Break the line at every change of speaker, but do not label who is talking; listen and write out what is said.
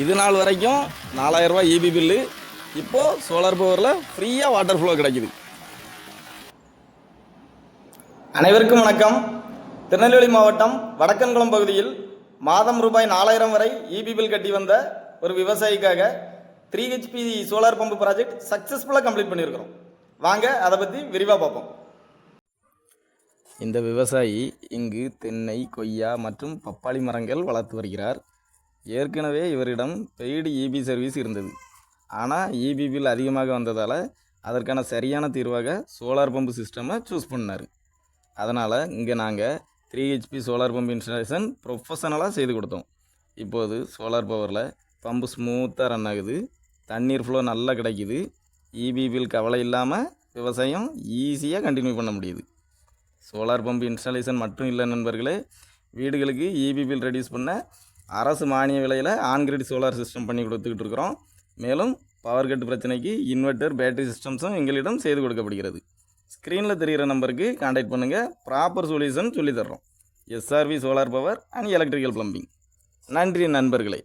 இது நாள் வரைக்கும் 4000 ரூபாய் இபி பில்லு. இப்போது சோலார் பவரில் ஃப்ரீயாக வாட்டர் ஃப்ளோ கிடைக்குது. அனைவருக்கும் வணக்கம். திருநெல்வேலி மாவட்டம் வடக்கன்குளம் பகுதியில் மாதம் ரூபாய் 4000 வரை இபி பில் கட்டி வந்த ஒரு விவசாயிக்காக 3HP சோலார் பம்பு ப்ராஜெக்ட் சக்ஸஸ்ஃபுல்லாக கம்ப்ளீட் பண்ணியிருக்கிறோம். வாங்க அதை பற்றி விரிவாக பார்ப்போம். இந்த விவசாயி இங்கு தென்னை, கொய்யா மற்றும் பப்பாளி மரங்கள் வளர்த்து வருகிறார். ஏற்கனவே இவரிடம் பெய்டு இபி சர்வீஸ் இருந்தது. ஆனால் இபி பில் அதிகமாக வந்ததால் அதற்கான சரியான தீர்வாக சோலார் பம்பு சிஸ்டமை சூஸ் பண்ணார். அதனால் இங்கே நாங்கள் 3HP சோலார் பம்பு இன்ஸ்டாலேஷன் ப்ரொஃபஷனலாக செய்து கொடுத்தோம். இப்போது சோலார் பவரில் பம்பு ஸ்மூத்தாக ரன் ஆகுது, தண்ணீர் ஃப்ளோ நல்லா கிடைக்குது, இபி பில் கவலை இல்லாமல் விவசாயம் ஈஸியாக கண்டினியூ பண்ண முடியுது. சோலார் பம்பு இன்ஸ்டாலேஷன் மட்டும் இல்லை நண்பர்களே, வீடுகளுக்கு இபி பில் ரெடியூஸ் பண்ண அரசு மானிய விலையில் ஆன்கிரிட் சோலார் சிஸ்டம் பண்ணி கொடுத்துக்கிட்டு இருக்கிறோம். மேலும் பவர் கட் பிரச்சனைக்கு இன்வெர்ட்டர், பேட்டரி சிஸ்டம்ஸும் எங்களிடம் செய்து கொடுக்கப்படுகிறது. ஸ்க்ரீனில் தெரிகிற நம்பருக்கு கான்டாக்ட் பண்ணுங்கள். ப்ராப்பர் சொல்யூஷன் சொல்லித்தர்றோம். SRV solar power and electrical plumbing. நன்றி நண்பர்களே.